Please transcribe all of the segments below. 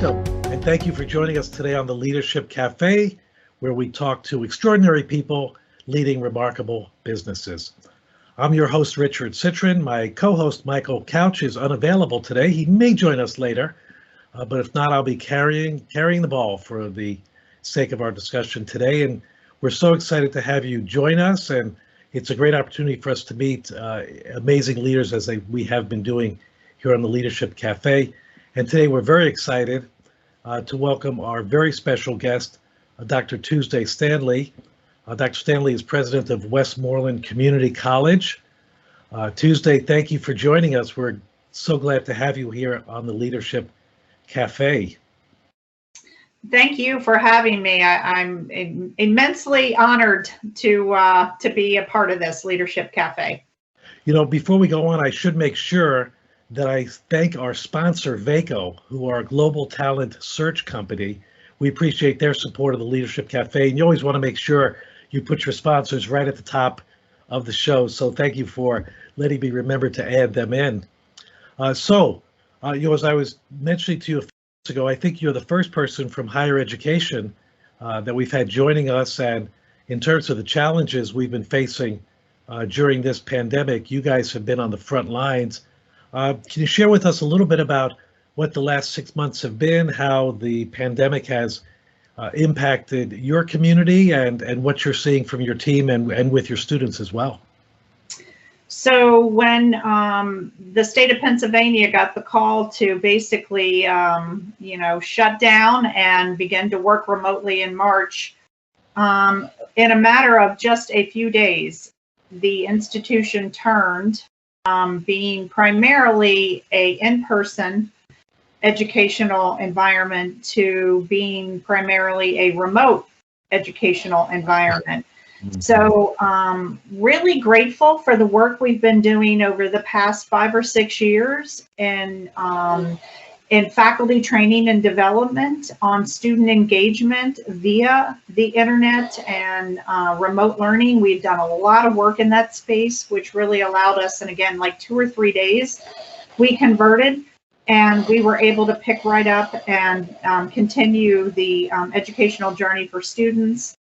Welcome, and thank you for joining us today on the Leadership Café, where we talk to extraordinary people leading remarkable businesses. I'm your host, Richard Citron. My co-host, Michael Couch, is unavailable today. He may join us later, but if not, I'll be carrying the ball for the sake of our discussion today. And we're so excited to have you join us, and it's a great opportunity for us to meet amazing leaders as we have been doing here on the Leadership Café. And today we're very excited to welcome our very special guest, Dr. Tuesday Stanley. Dr. Stanley is president of Westmoreland Community College. Tuesday, thank you for joining us. We're so glad to have you here on the Leadership Café. Thank you for having me. I'm immensely honored to be a part of this Leadership Café. You know, before we go on, I should make sure that I thank our sponsor, Vaco, who are a global talent search company. We appreciate their support of the Leadership Café, and you always want to make sure you put your sponsors right at the top of the show. So thank you for letting me remember to add them in. As I was mentioning to you a few minutes ago, I think you're the first person from higher education that we've had joining us. And in terms of the challenges we've been facing during this pandemic, you guys have been on the front lines. Can you share with us a little bit about what the last 6 months have been, how the pandemic has impacted your community, and what you're seeing from your team and with your students as well? So when the state of Pennsylvania got the call to basically, shut down and begin to work remotely in March, in a matter of just a few days, the institution turned being primarily a in-person educational environment to being primarily a remote educational environment. Mm-hmm. So really grateful for the work we've been doing over the past 5 or 6 years in faculty training and development, on student engagement via the internet and remote learning. We've done a lot of work in that space, which really allowed us, and again, like 2 or 3 days, we converted and we were able to pick right up and continue the educational journey for students,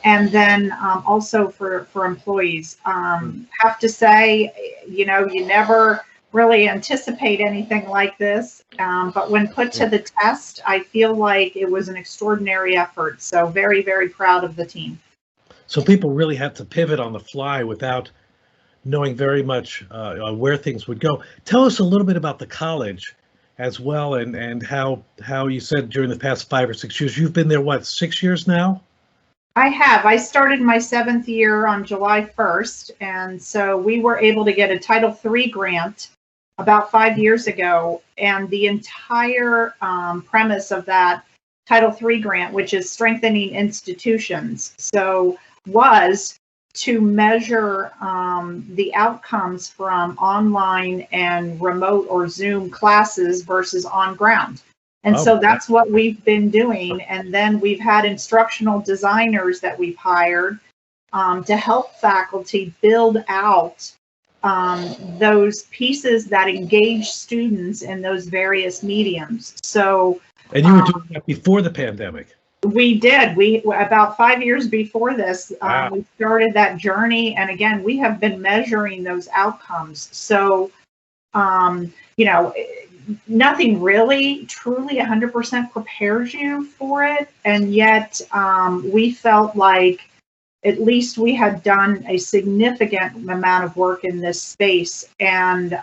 and then also for employees. Have to say, you never really anticipate anything like this, but when put to the test, I feel like it was an extraordinary effort. So very, very proud of the team. So people really had to pivot on the fly without knowing very much where things would go. Tell us a little bit about the college as well, and how you said during the past 5 or 6 years, you've been there, what, 6 years now? I have. I started my 7th year on July 1st, and so we were able to get a Title III grant about 5 years ago, and the entire premise of that Title III grant, which is strengthening institutions, so was to measure the outcomes from online and remote or Zoom classes versus on ground. And so that's what we've been doing. And then we've had instructional designers that we've hired to help faculty build out those pieces that engage students in those various mediums. So, and you were doing that before the pandemic. We did. We about 5 years before this, we started that journey, and again, we have been measuring those outcomes. So, nothing really truly 100% prepares you for it, and yet we felt like at least we had done a significant amount of work in this space. And,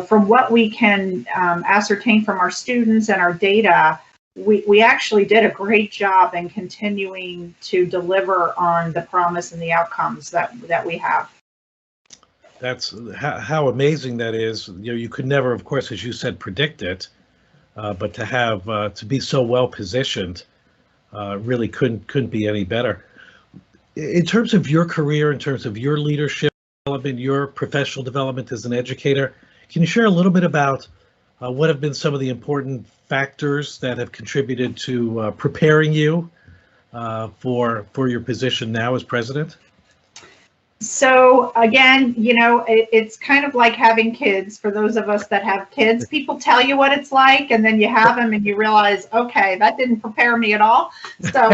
from what we can ascertain from our students and our data, we actually did a great job in continuing to deliver on the promise and the outcomes that we have. That's how amazing that is. You could never, of course, as you said, predict it, but to have to be so well positioned really couldn't be any better. In terms of your career, in terms of your leadership development, your professional development as an educator, can you share a little bit about what have been some of the important factors that have contributed to preparing you for your position now as president? So again, it's kind of like having kids. For those of us that have kids, people tell you what it's like, and then you have them and you realize, okay, that didn't prepare me at all. So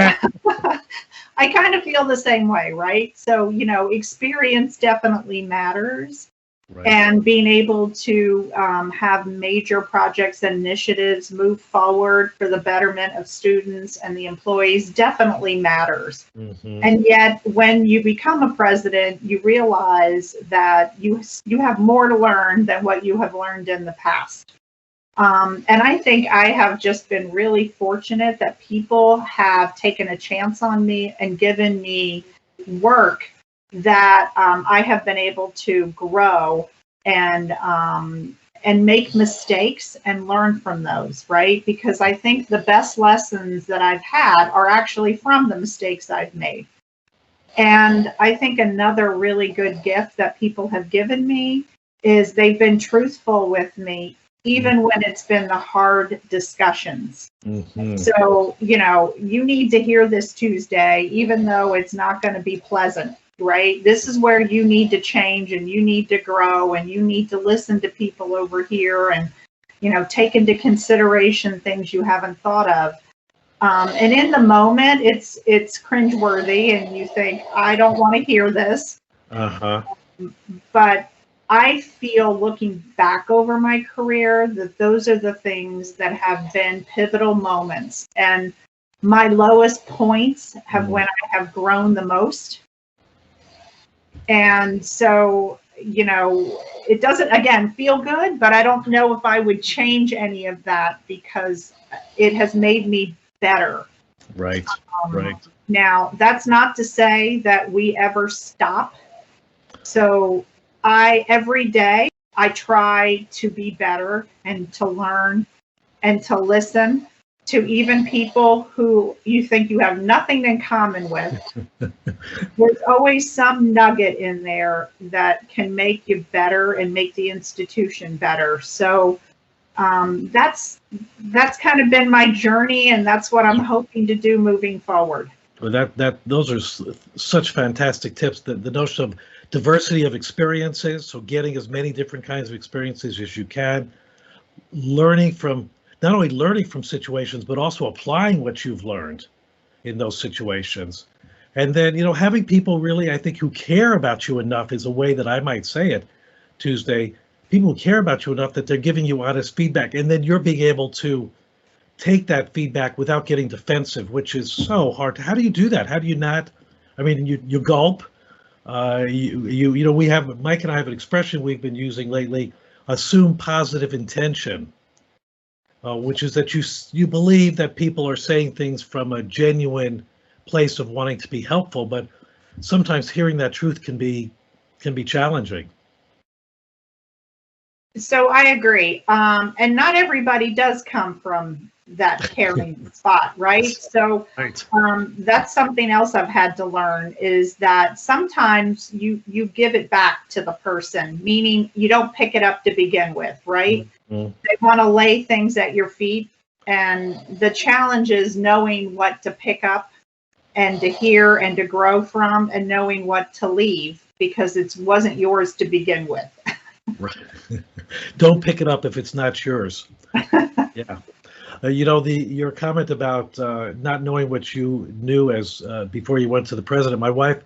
I kind of feel the same way, right? So, experience definitely matters. Right. And being able to have major projects and initiatives move forward for the betterment of students and the employees definitely matters. Mm-hmm. And yet, when you become a president, you realize that you have more to learn than what you have learned in the past. And I think I have just been really fortunate that people have taken a chance on me and given me work that I have been able to grow and make mistakes and learn from those, right? Because I think the best lessons that I've had are actually from the mistakes I've made. And I think another really good gift that people have given me is they've been truthful with me, even when it's been the hard discussions. Mm-hmm. So, you need to hear this Tuesday, even though it's not going to be pleasant, right? This is where you need to change and you need to grow and you need to listen to people over here and, take into consideration things you haven't thought of. And in the moment, it's cringeworthy and you think, I don't want to hear this. Uh-huh. But I feel, looking back over my career, that those are the things that have been pivotal moments. And my lowest points have when I have grown the most. And so, it doesn't, again, feel good, but I don't know if I would change any of that because it has made me better. Right, right. Now, that's not to say that we ever stop. So every day, I try to be better and to learn and to listen to even people who you think you have nothing in common with. There's always some nugget in there that can make you better and make the institution better. So that's kind of been my journey, and that's what I'm hoping to do moving forward. Well, those are such fantastic tips. The notion of diversity of experiences, so getting as many different kinds of experiences as you can, not only learning from situations, but also applying what you've learned in those situations. And then, having people really, I think, who care about you enough is a way that I might say it, Tuesday, people who care about you enough that they're giving you honest feedback. And then you're being able to take that feedback without getting defensive, which is so hard. How do you do that? How do you not? I mean, you gulp. We have, Mike and I have an expression we've been using lately, assume positive intention, which is that you believe that people are saying things from a genuine place of wanting to be helpful, but sometimes hearing that truth can be challenging. So I agree. And not everybody does come from that caring spot, right? So that's something else I've had to learn, is that sometimes you give it back to the person, meaning you don't pick it up to begin with, right? Mm-hmm. They want to lay things at your feet. And the challenge is knowing what to pick up and to hear and to grow from, and knowing what to leave because it wasn't yours to begin with. Right. Don't pick it up if it's not yours. Yeah. Your comment about not knowing what you knew as before you went to the president. My wife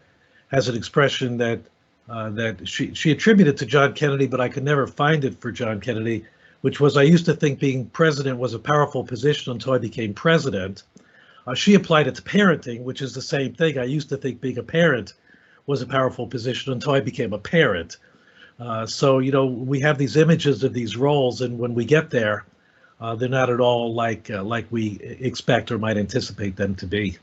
has an expression that she attributed to John Kennedy, but I could never find it for John Kennedy, which was, I used to think being president was a powerful position until I became president. She applied it to parenting, which is the same thing. I used to think being a parent was a powerful position until I became a parent. So we have these images of these roles, and when we get there, they're not at all like we expect or might anticipate them to be.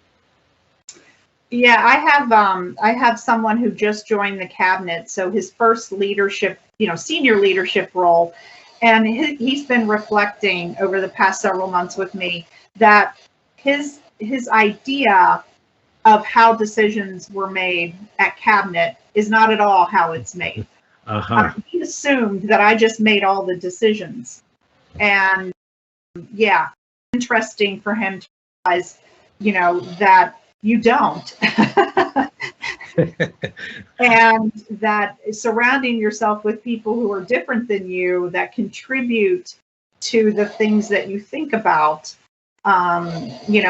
Yeah, I have someone who just joined the cabinet, so his first leadership, senior leadership role, and he's been reflecting over the past several months with me that his idea of how decisions were made at cabinet is not at all how it's made. Uh-huh. He assumed that I just made all the decisions, and yeah, interesting for him to realize, that you don't. And that surrounding yourself with people who are different than you that contribute to the things that you think about,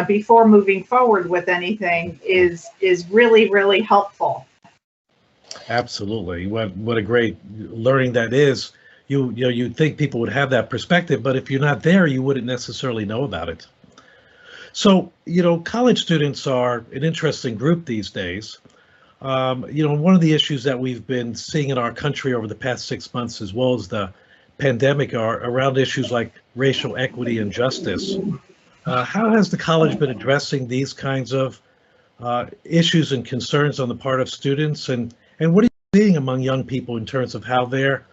before moving forward with anything is really, really helpful. Absolutely. What a great learning that is. You'd think people would have that perspective, but if you're not there, you wouldn't necessarily know about it. So, college students are an interesting group these days. One of the issues that we've been seeing in our country over the past 6 months, as well as the pandemic, are around issues like racial equity and justice. How has the college been addressing these kinds of issues and concerns on the part of students, and what are you seeing among young people in terms of how they're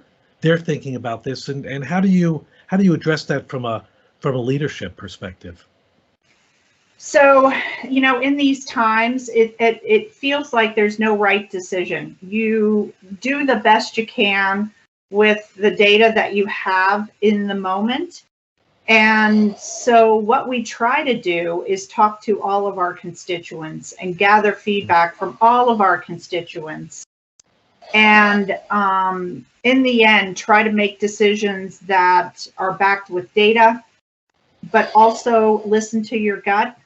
thinking about this, and how do you address that from a leadership perspective? So, in these times, it feels like there's no right decision. You do the best you can with the data that you have in the moment. And so what we try to do is talk to all of our constituents and gather feedback from all of our constituents. And in the end, try to make decisions that are backed with data, but also listen to your gut.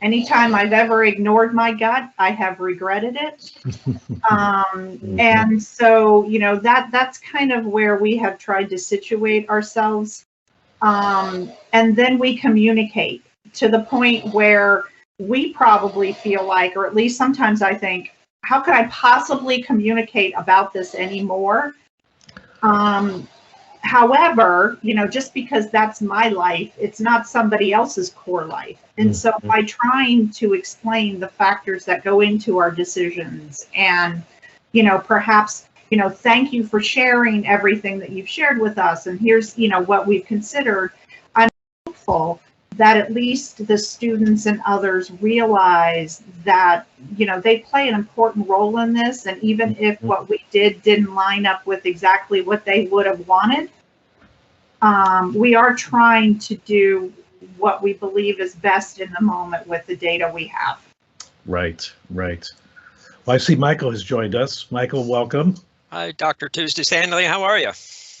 Anytime I've ever ignored my gut, I have regretted it. And so, that's kind of where we have tried to situate ourselves. And then we communicate to the point where we probably feel like, or at least sometimes I think, how could I possibly communicate about this anymore? However, just because that's my life, it's not somebody else's core life. And so by trying to explain the factors that go into our decisions and, perhaps, thank you for sharing everything that you've shared with us. And here's, what we've considered. I'm hopeful that at least the students and others realize that, they play an important role in this. And even if what we didn't line up with exactly what they would have wanted, we are trying to do what we believe is best in the moment with the data we have. Right. Well, I see Michael has joined us. Michael, welcome. Hi, Dr. Tuesday Stanley. How are you?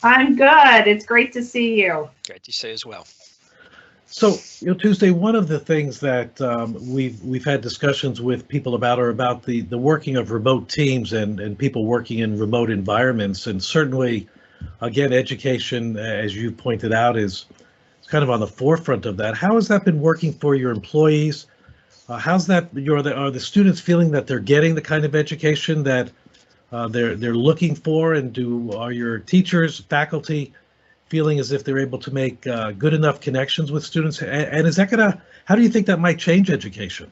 I'm good. It's great to see you. Great to see you as well. So, Tuesday, one of the things that we've had discussions with people about are about the working of remote teams and people working in remote environments. And certainly, again, education, as you pointed out, is kind of on the forefront of that. How has that been working for your employees? How's that? Are the students feeling that they're getting the kind of education that they're looking for, and are your teachers, faculty feeling as if they're able to make good enough connections with students? And is that how do you think that might change education?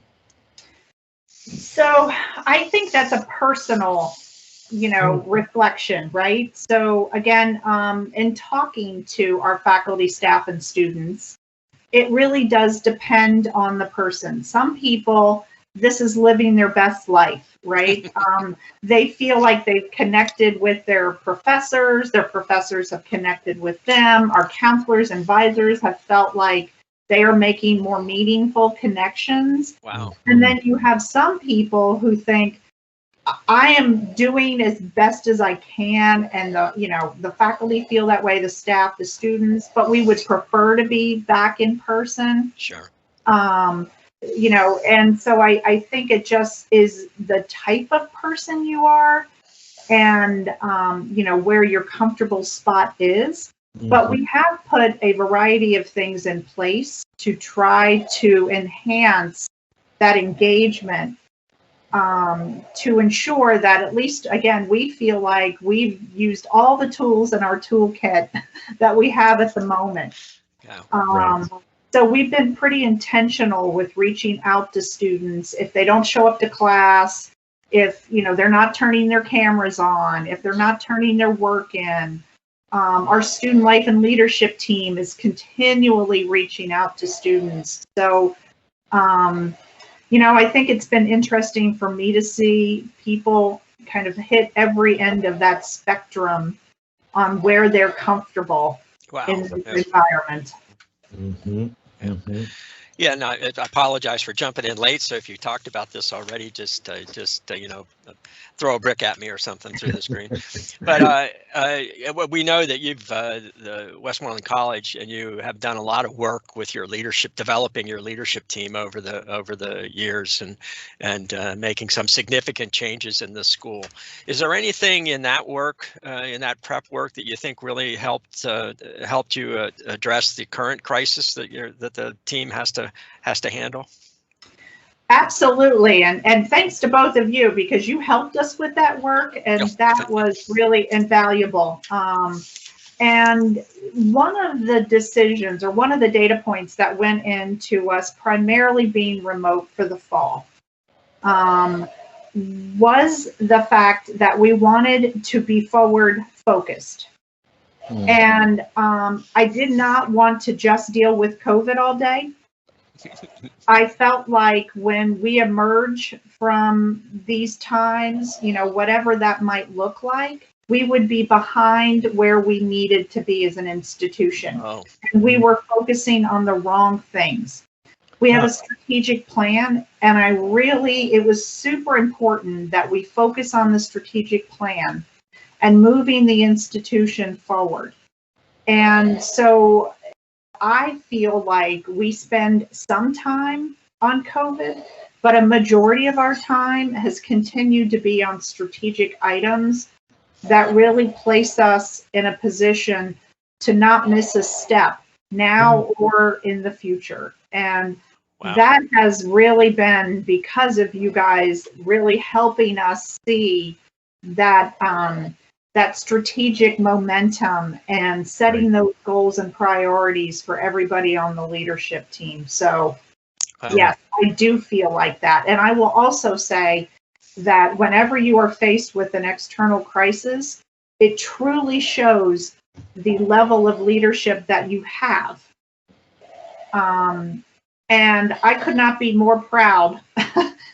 So I think that's a personal, reflection, right? So again, in talking to our faculty, staff, and students, it really does depend on the person. Some people, this is living their best life, right? They feel like they've connected with their professors have connected with them. Our counselors and advisors have felt like they are making more meaningful connections. Wow. And then you have some people who think, I am doing as best as I can, and the faculty feel that way, the staff, the students, but we would prefer to be back in person. Sure. And so I think it just is the type of person you are and, where your comfortable spot is. Mm-hmm. But we have put a variety of things in place to try to enhance that engagement, to ensure that at least, again, we feel like we've used all the tools in our toolkit that we have at the moment. Yeah, right. So we've been pretty intentional with reaching out to students. If they don't show up to class, if they're not turning their cameras on, if they're not turning their work in, our student life and leadership team is continually reaching out to students. So, I think it's been interesting for me to see people kind of hit every end of that spectrum on where they're comfortable in the environment. Mm-hmm. Mm-hmm. Yeah, no, I apologize for jumping in late. So if you talked about this already, just throw a brick at me or something through the screen. But we know that you've the Westmoreland College, and you have done a lot of work with your leadership, developing your leadership team over the years, and making some significant changes in the school. Is there anything in that work, in that prep work, that you think really helped you address the current crisis that the team has to handle? Absolutely, and thanks to both of you, because you helped us with that work, and that was really invaluable. And one of the decisions, or one of the data points that went into us primarily being remote for the fall, was the fact that we wanted to be forward focused. And I did not want to just deal with COVID all day. I felt like when we emerge from these times, whatever that might look like, we would be behind where we needed to be as an institution. Oh. And we were focusing on the wrong things. We have a strategic plan, and it was super important that we focus on the strategic plan and moving the institution forward. And so I feel like we spend some time on COVID, but a majority of our time has continued to be on strategic items that really place us in a position to not miss a step now or in the future. And that has really been because of you guys really helping us see that that strategic momentum and setting those goals and priorities for everybody on the leadership team. So yes, I do feel like that. And I will also say that whenever you are faced with an external crisis, it truly shows the level of leadership that you have. And I could not be more proud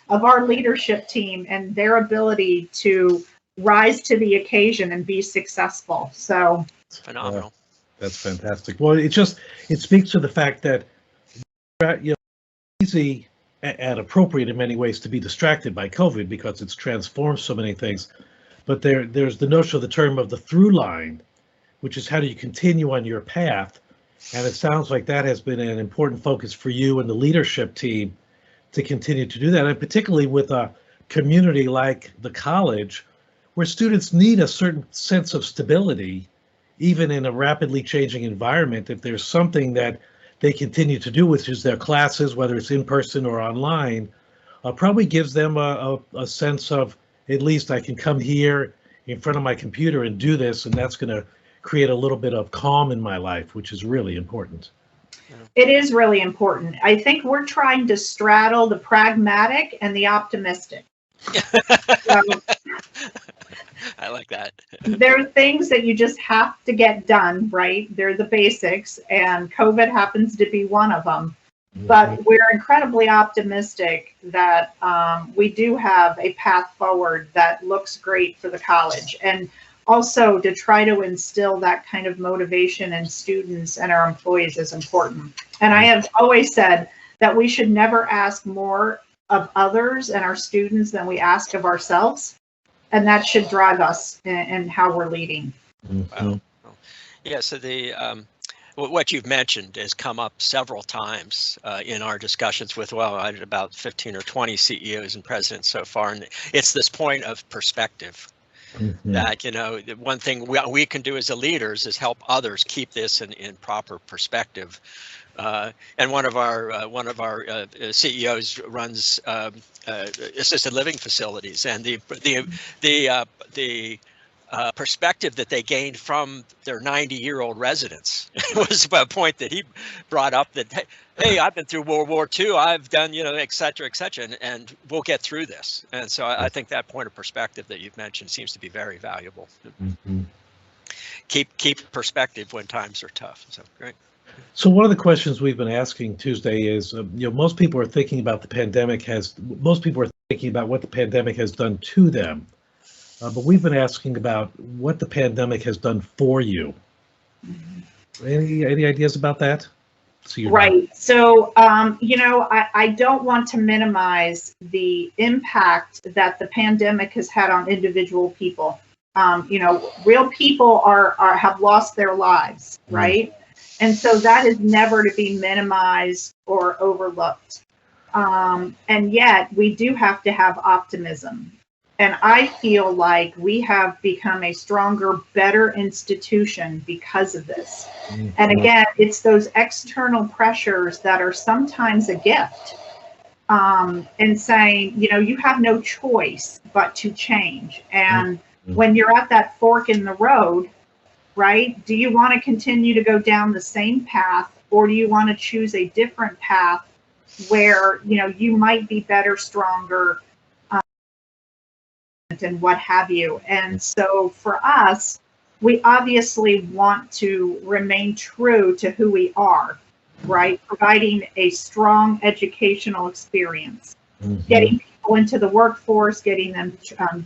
of our leadership team and their ability to rise to the occasion and be successful. So it's phenomenal. That's fantastic. Well, it speaks to the fact that easy and appropriate in many ways to be distracted by COVID because it's transformed so many things. But there's the notion of the term of the through line, which is how do you continue on your path? And it sounds like that has been an important focus for you and the leadership team to continue to do that, and particularly with a community like the college, where students need a certain sense of stability, even in a rapidly changing environment. If there's something that they continue to do, which is their classes, whether it's in person or online, probably gives them a sense of, at least I can come here in front of my computer and do this, and that's going to create a little bit of calm in my life, which is really important. It is really important. I think we're trying to straddle the pragmatic and the optimistic. So, I like that. There are things that you just have to get done, right? They're the basics, and COVID happens to be one of them. But we're incredibly optimistic that we do have a path forward that looks great for the college. And also to try to instill that kind of motivation in students and our employees is important. And I have always said that we should never ask more of others and our students than we ask of ourselves. And that should drive us in how we're leading. Wow. Yeah, so what you've mentioned has come up several times in our discussions with, about 15 or 20 CEOs and presidents so far. And it's this point of perspective. That, the one thing we can do as the leaders is help others keep this in proper perspective. And one of our CEOs runs assisted living facilities, and the perspective that they gained from their 90-year-old residents was a point that he brought up, that, hey, I've been through World War II, I've done, et cetera, and we'll get through this. And so I think that point of perspective that you've mentioned seems to be very valuable. Keep perspective when times are tough. So great. So one of the questions we've been asking Tuesday is, most people are thinking about what the pandemic has done to them. But we've been asking about what the pandemic has done for you. Any ideas about that? So you're Right. So, I don't want to minimize the impact that the pandemic has had on individual people. Real people have lost their lives, right? And so that is never to be minimized or overlooked. And yet we do have to have optimism. And I feel like we have become a stronger, better institution because of this. And again, it's those external pressures that are sometimes a gift. And saying, you have no choice but to change. And when you're at that fork in the road, right, do you want to continue to go down the same path, or do you want to choose a different path where, you might be better, stronger, and what have you? And so for us, we obviously want to remain true to who we are, right? Providing a strong educational experience, getting people into the workforce, getting them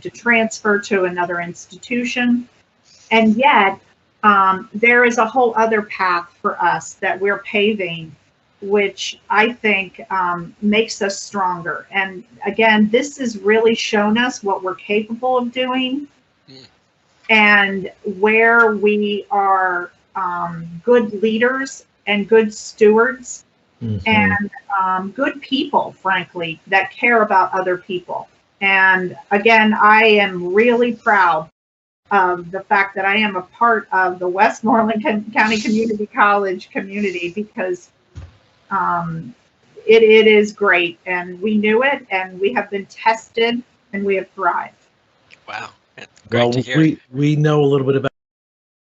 to transfer to another institution. And yet, there is a whole other path for us that we're paving, which I think makes us stronger. And again, this has really shown us what we're capable of doing and where we are good leaders and good stewards and good people, frankly, that care about other people. And again, I am really proud of the fact that I am a part of the Westmoreland County Community College community, because it is great, and we knew it, and we have been tested, and we have thrived. Wow. Great to hear. We know a little bit about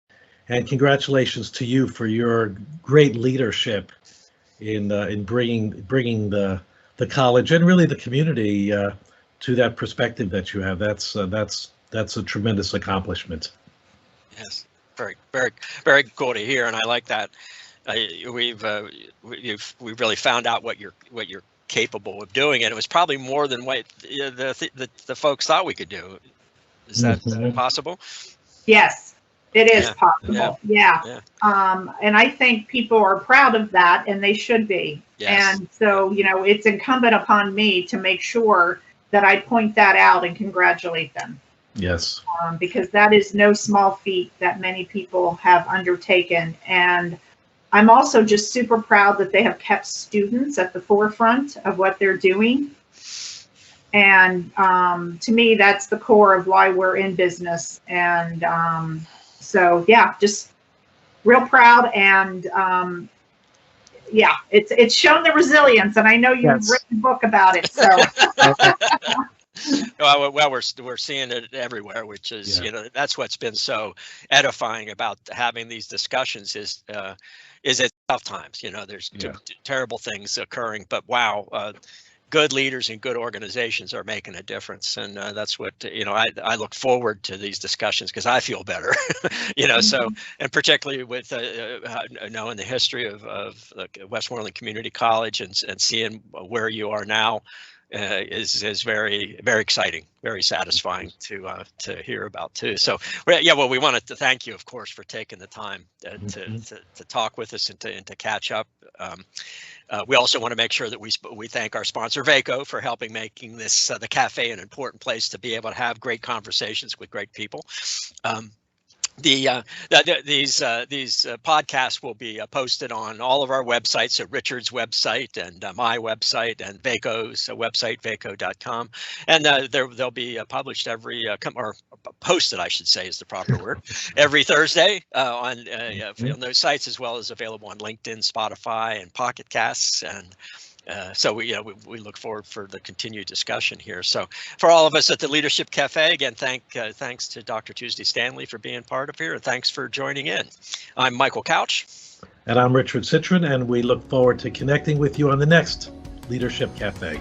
it, and congratulations to you for your great leadership in bringing the college and really the community to that perspective that you have. That's a tremendous accomplishment. Yes, very, very, very cool to hear, and I like that. We've really found out what you're capable of doing, and it was probably more than what the folks thought we could do. Is that possible? Yes, it is possible. Yeah. And I think people are proud of that, and they should be. Yes. And so, it's incumbent upon me to make sure that I point that out and congratulate them. Yes. Because that is no small feat that many people have undertaken. And I'm also just super proud that they have kept students at the forefront of what they're doing. And to me, that's the core of why we're in business. And so, yeah, just real proud. And yeah, it's shown the resilience. And I know you've written a book about it. So. Well, we're seeing it everywhere, which is, that's what's been so edifying about having these discussions is at tough times. There's terrible things occurring, but wow, good leaders and good organizations are making a difference, and that's what I look forward to these discussions because I feel better, So, and particularly with knowing the history of Westmoreland Community College and seeing where you are now. Is very, very exciting, very satisfying to hear about too. So well, we wanted to thank you, of course, for taking the time to talk with us and to catch up. We also want to make sure that we thank our sponsor Vaco for helping making this the cafe an important place to be able to have great conversations with great people. These podcasts will be posted on all of our websites, so Richard's website and my website and Vaco's website, vaco.com, and they'll be published or posted, I should say, is the proper word, every Thursday on those sites, as well as available on LinkedIn, Spotify, and Pocket Casts. And so we look forward for the continued discussion here. So for all of us at the Leadership Cafe, again, thanks to Dr. Tuesday Stanley for being part of here, and thanks for joining in. I'm Michael Couch. And I'm Richard Citrin, and we look forward to connecting with you on the next Leadership Cafe.